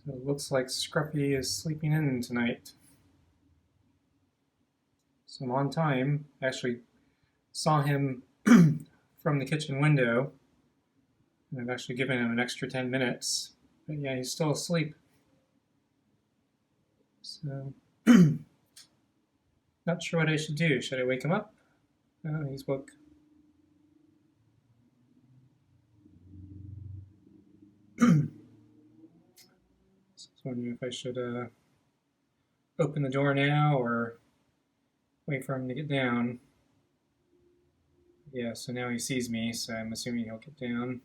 So it looks like Scruffy is sleeping in tonight. So I'm on time. I actually saw him from the kitchen window, and I've actually given him an extra 10 minutes. But yeah, he's still asleep. So, not sure what I should do. Should I wake him up? Oh, he's woke. So I was wondering if I should open the door now or wait for him to get down. Yeah, so now he sees me, so I'm assuming he'll get down.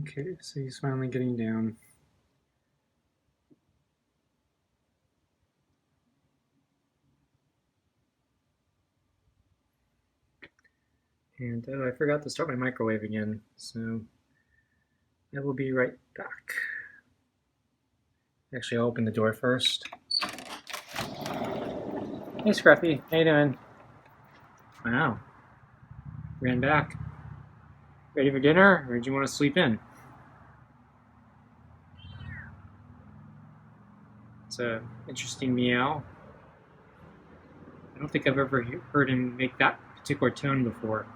Okay, so he's finally getting down. And I forgot to start my microwave again, so I will be right back. Actually, I'll open the door first. Hey, Scruffy, how you doing? Wow, ran back. Ready for dinner, or did you want to sleep in? It's a interesting meow. I don't think I've ever heard him make that particular tone before.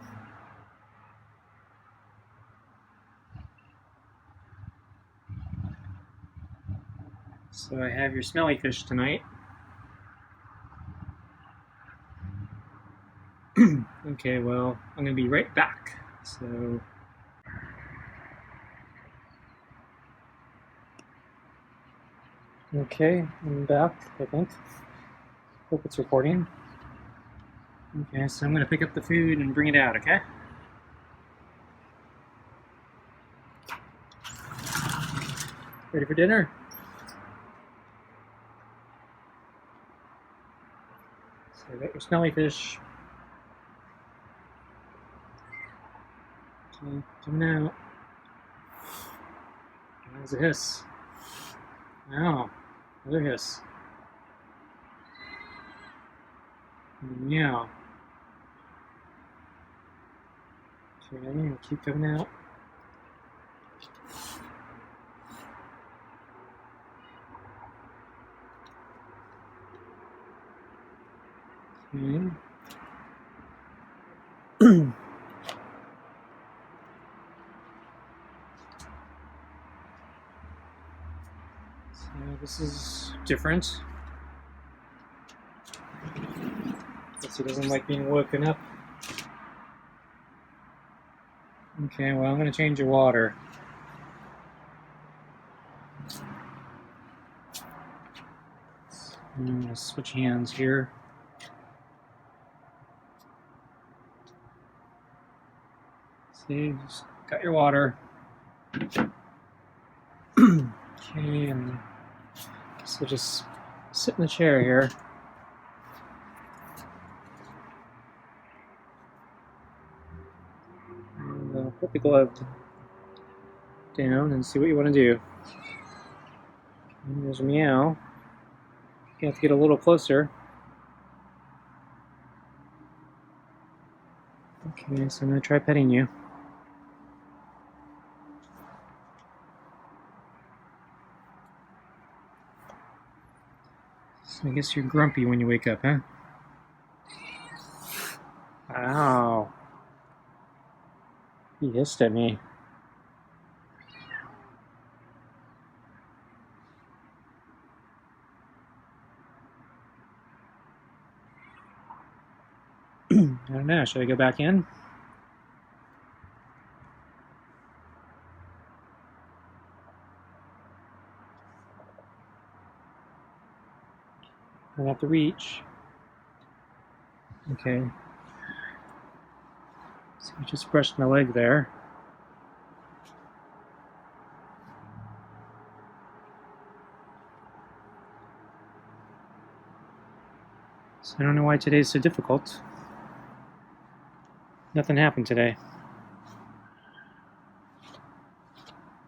So I have your smelly fish tonight. Okay, well, I'm going to be right back. So, okay, I'm back, I think. Hope it's recording. Okay, so I'm going to pick up the food and bring it out, okay? Ready for dinner? So I got your smelly fish. Okay, coming out. How's a hiss? Wow, another hiss. Meow. Okay, I'll keep coming out. Okay. So this is different. Guess he doesn't like being woken up. Okay, well, I'm going to change your water. I'm going to switch hands here. See, just got your water. Okay, and so just sit in the chair here. And put the glove down and see what you want to do. And there's a meow. You have to get a little closer. Okay, so I'm going to try petting you. So I guess you're grumpy when you wake up, huh? Ow. He hissed at me. I don't know, should I go back in? out the reach. Okay. So I just brushed my leg there. So I don't know why today's so difficult. Nothing happened today.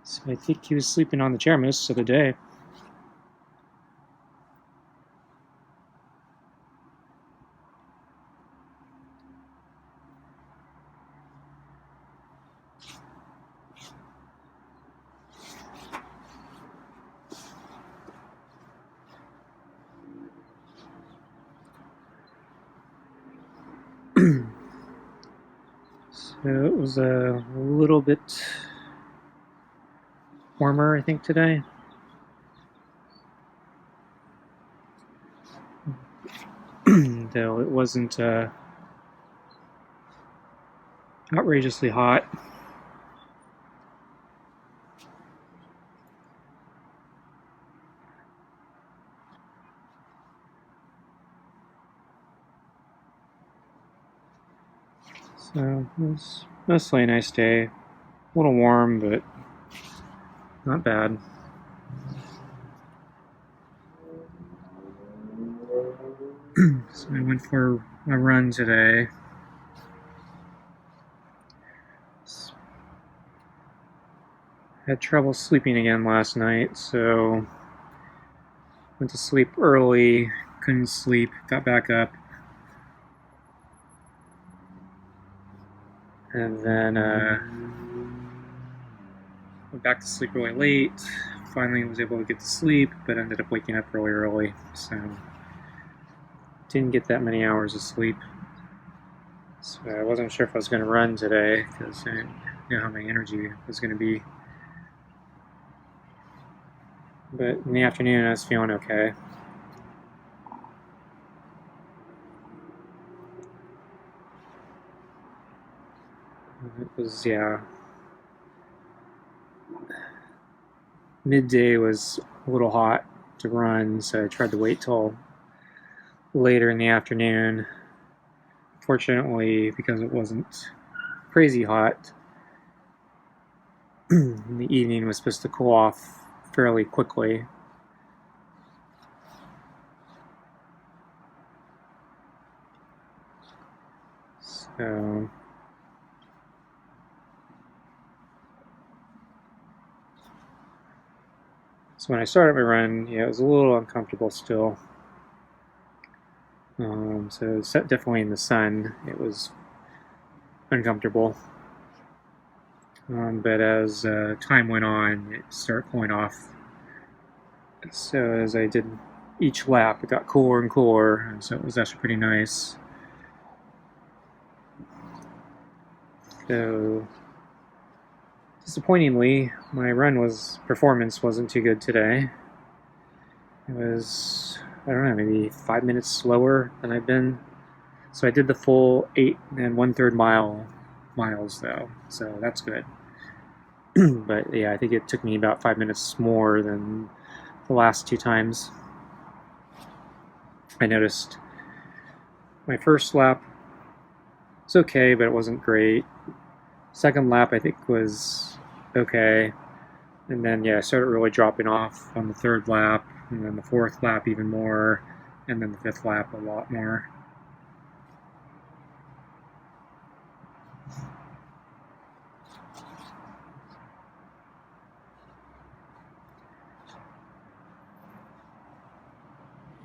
So I think he was sleeping on the chair most of the day. So it was a little bit warmer, I think, today. Though it wasn't outrageously hot. So it was mostly a nice day. A little warm, but not bad. So I went for a run today. Had trouble sleeping again last night, so went to sleep early, couldn't sleep, got back up, and then went back to sleep really late. Finally was able to get to sleep, but ended up waking up really early, so didn't get that many hours of sleep. So I wasn't sure if I was going to run today, because I didn't know how my energy was going to be. But in the afternoon I was feeling okay. It was, yeah, midday was a little hot to run, so I tried to wait till later in the afternoon. Fortunately, because it wasn't crazy hot, the evening was supposed to cool off fairly quickly. So when I started my run, yeah, it was a little uncomfortable still. So definitely in the sun, it was uncomfortable. But as time went on, it started cooling off. So as I did each lap, it got cooler and cooler, and so it was actually pretty nice. So disappointingly, my performance wasn't too good today. It was, I don't know, maybe 5 minutes slower than I've been. So I did the full 8 1/3 miles though, so that's good. But yeah, I think it took me about 5 minutes more than the last 2 times. I noticed my first lap was okay, but it wasn't great. Second lap I think was okay. And then yeah, I started really dropping off on the third lap, and then the fourth lap even more, and then the fifth lap a lot more.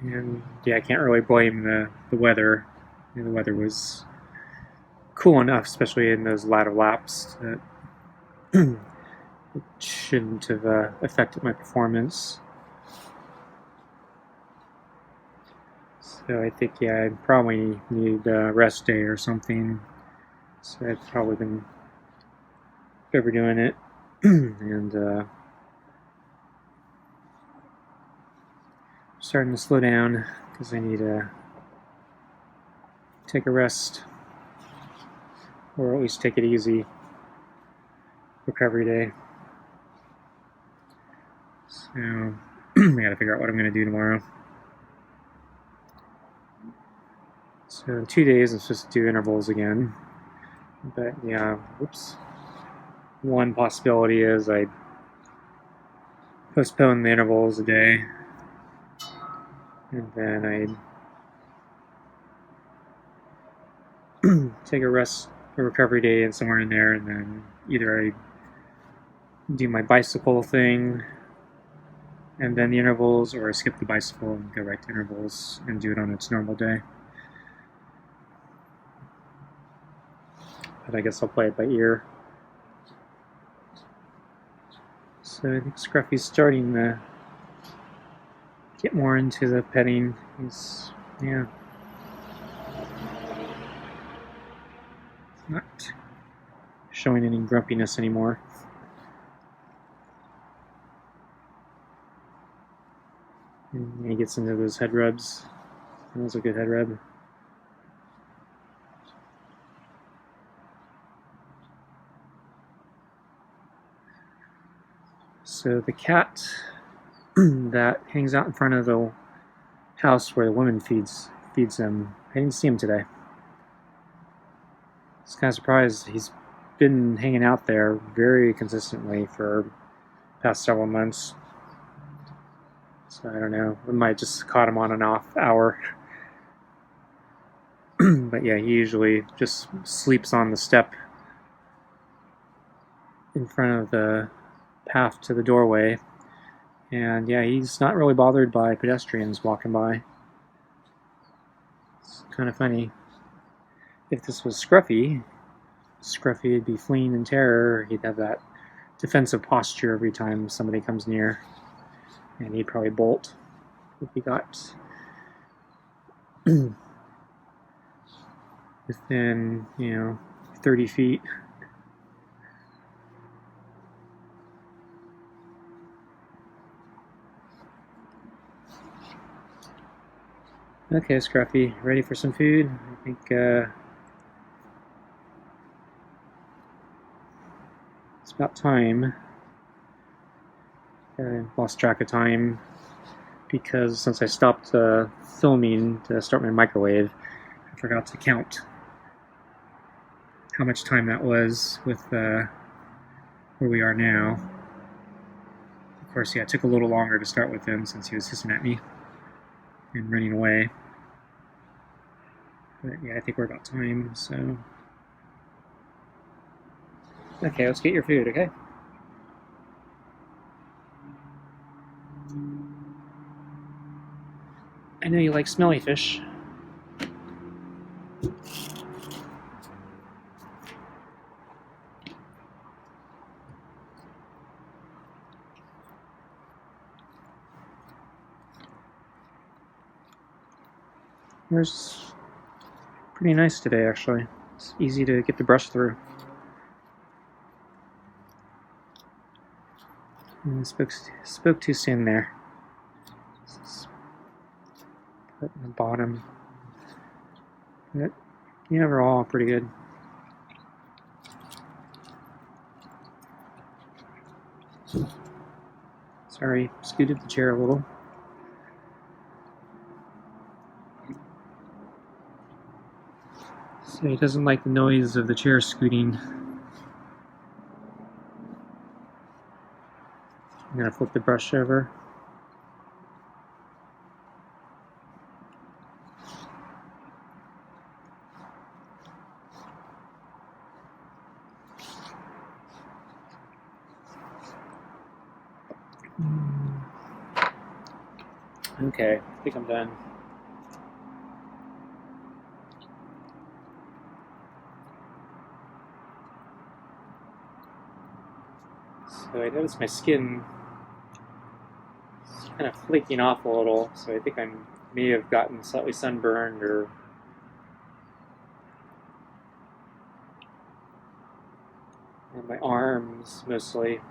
And yeah, I can't really blame the weather. The weather was cool enough, especially in those latter laps, that it shouldn't have affected my performance. So I think, yeah, I'd probably need a rest day or something. So I've probably been overdoing it. And starting to slow down because I need to take a rest, or at least take it easy. Recovery day. So I gotta figure out what I'm gonna do tomorrow. So in 2 days I'm supposed to do intervals again. But yeah, whoops. One possibility is I postpone the intervals a day, and then I take a recovery day and somewhere in there, and then either I do my bicycle thing and then the intervals, or I skip the bicycle and go right to intervals and do it on its normal day. But I guess I'll play it by ear. So I think Scruffy's starting to get more into the petting. He's, yeah, not showing any grumpiness anymore. And he gets into those head rubs. That was a good head rub. So the cat that hangs out in front of the house where the woman feeds him, I didn't see him today. I was kind of surprised. He's been hanging out there very consistently for the past several months. So I don't know, we might just caught him on an off hour. But yeah, he usually just sleeps on the step in front of the path to the doorway. And yeah, he's not really bothered by pedestrians walking by. It's kind of funny. If this was Scruffy would be fleeing in terror. He'd have that defensive posture every time somebody comes near. And he'd probably bolt if he got within, 30 feet. Okay, Scruffy, ready for some food? I think it's about time. I lost track of time because since I stopped filming to start my microwave, I forgot to count how much time that was with where we are now. Of course, yeah, it took a little longer to start with him since he was hissing at me and running away. But yeah, I think we're about time, so... Okay, let's get your food, okay? I know you like smelly fish. It's pretty nice today, actually. It's easy to get the brush through. And spoke too soon there. Put in the bottom. But, yeah, overall, pretty good. Sorry, scooted the chair a little. So he doesn't like the noise of the chair scooting. I'm gonna flip the brush over. Okay, I think I'm done. So I noticed my skin is kind of flaking off a little, so I think I may have gotten slightly sunburned or and my arms mostly.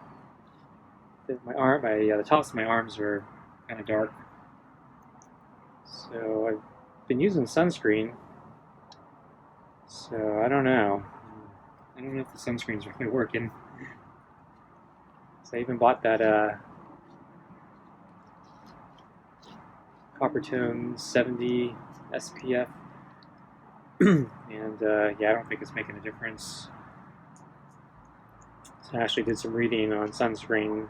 The tops of my arms are kind of dark. So I've been using sunscreen. So I don't know. I don't know if the sunscreen's really working. So I even bought that Coppertone 70 SPF And yeah, I don't think it's making a difference. So I actually did some reading on sunscreen,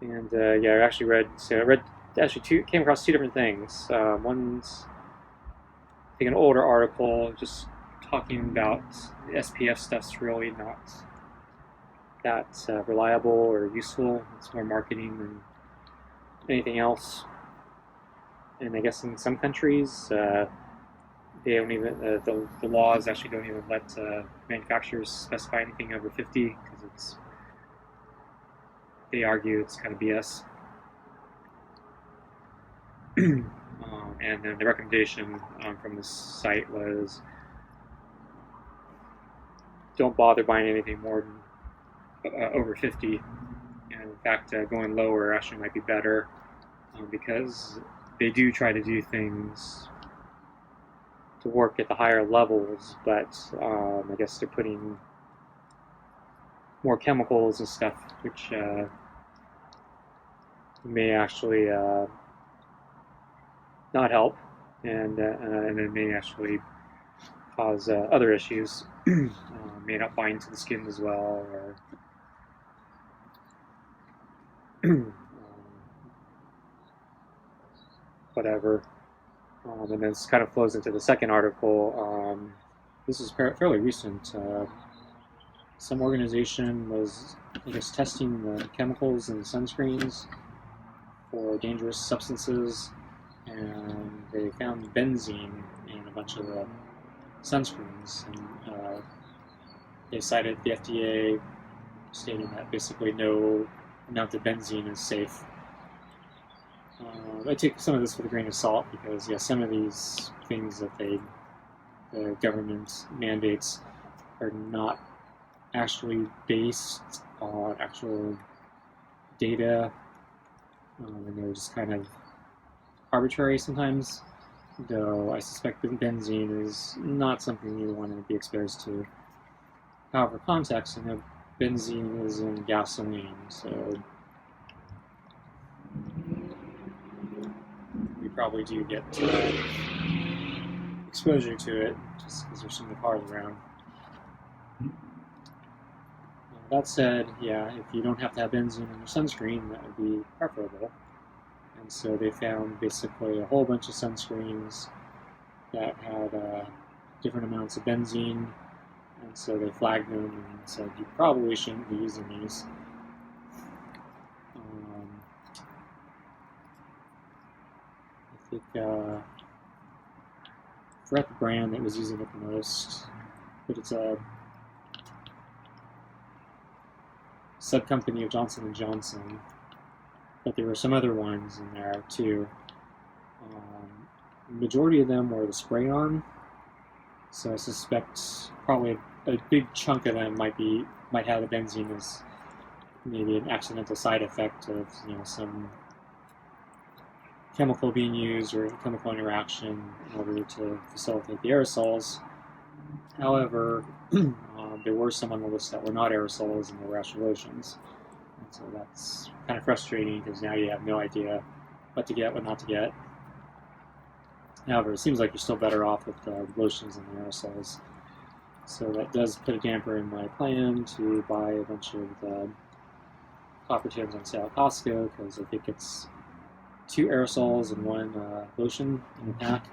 and yeah, I actually came across two different things. One's, I think, an older article just talking about the SPF stuff's really not that reliable or useful. It's more marketing than anything else. And I guess in some countries, they don't even the laws actually don't even let manufacturers specify anything over 50 because they argue it's kind of BS. And then the recommendation from this site was don't bother buying anything more than over 50. And in fact, going lower actually might be better because they do try to do things to work at the higher levels, but I guess they're putting more chemicals and stuff, which may actually not help, and it may actually cause other issues. May not bind to the skin as well, or whatever. And then this kind of flows into the second article. This is fairly recent. Some organization was, I guess, testing the chemicals in the sunscreens for dangerous substances, and they found benzene in a bunch of the sunscreens. And they cited the FDA stating that basically no amount of benzene is safe. I take some of this with a grain of salt because, yeah, some of these things that the government mandates are not actually based on actual data, and they're just kind of arbitrary sometimes, though I suspect that benzene is not something you want to be exposed to. However, context, I know benzene is in gasoline, so you probably do get exposure to it just because there's so many cars around. That said, yeah, if you don't have to have benzene in your sunscreen, that would be preferable. And so they found basically a whole bunch of sunscreens that had different amounts of benzene, and so they flagged them and said you probably shouldn't be using these. I think I forgot the brand that was using it the most, but it's a sub-company of Johnson & Johnson, but there were some other ones in there too. The majority of them were the spray-on, so I suspect probably a big chunk of them might have the benzene as maybe an accidental side effect of some chemical being used or chemical interaction in order to facilitate the aerosols. However, there were some on the list that were not aerosols and they were actual lotions. And so that's kind of frustrating because now you have no idea what to get, what not to get. However, it seems like you're still better off with the lotions and the aerosols. So that does put a damper in my plan to buy a bunch of the copper tins on sale at Costco because I think it's 2 aerosols and 1 lotion in the pack.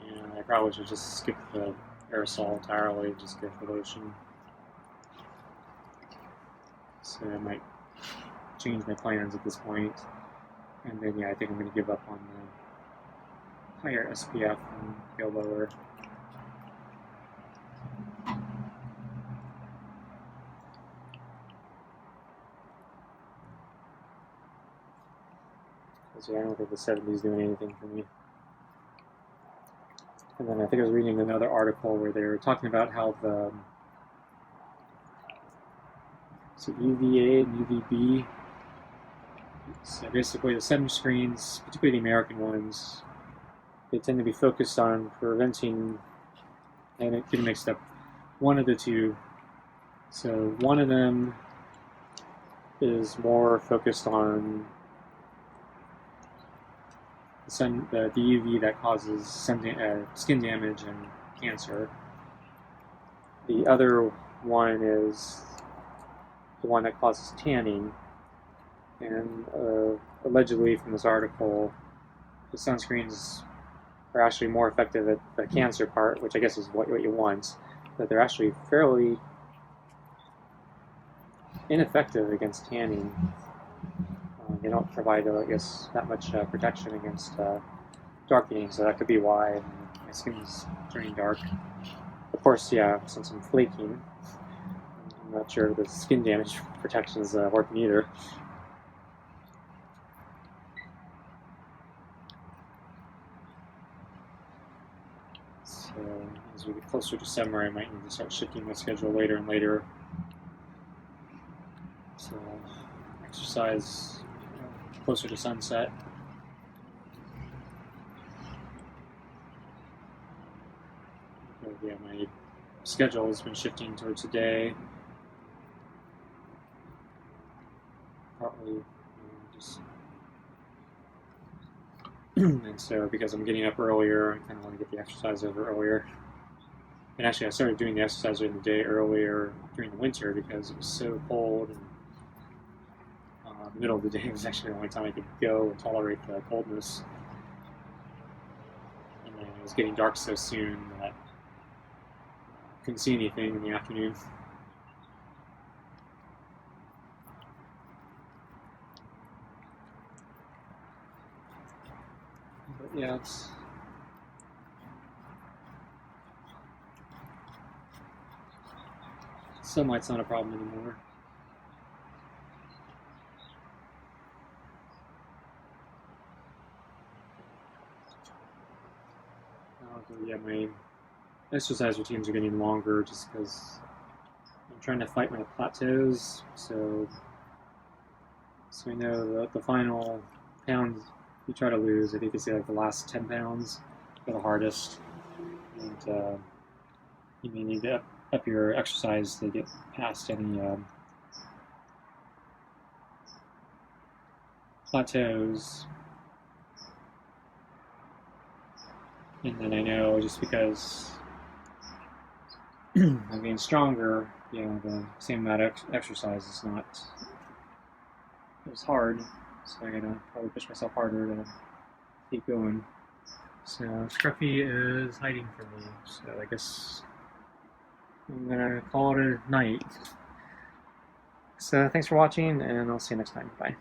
And I probably should just skip the aerosol entirely and just go for lotion. So I might change my plans at this point. And then, yeah, I think I'm going to give up on the higher SPF and go lower. So yeah, I don't think the 70 is doing anything for me. And then I think I was reading another article where they were talking about how the UVA and UVB, so basically the sunscreens, particularly the American ones, they tend to be focused on preventing, and it can mix up, one of the two. So one of them is more focused on the UV that causes skin damage and cancer. The other one is the one that causes tanning, and allegedly from this article, the sunscreens are actually more effective at the cancer part, which I guess is what you want, but they're actually fairly ineffective against tanning. They don't provide, I guess, that much protection against darkening, so that could be why my skin's turning dark. Of course, yeah, since I'm flaking, I'm not sure the skin damage protection is working either. So as we get closer to summer, I might need to start shifting my schedule later and later. So exercise closer to sunset. But yeah, my schedule has been shifting towards the day. Partly just and so because I'm getting up earlier, I kind of want to get the exercise over earlier. And actually, I started doing the exercise during the day earlier during the winter because it was so cold, and the middle of the day was actually the only time I could go and tolerate the coldness. And then it was getting dark so soon that I couldn't see anything in the afternoon. But yeah, sunlight's not a problem anymore. Yeah, my exercise routines are getting longer just because I'm trying to fight my plateaus. So I know the final pounds you try to lose, I think it's like the last 10 pounds are the hardest. And you may need to up your exercise to get past any plateaus. And then I know just because I'm getting stronger, the same amount of exercise is not as hard. So I gotta probably push myself harder to keep going. So Scruffy is hiding from me, so I guess I'm gonna call it a night. So thanks for watching, and I'll see you next time. Bye.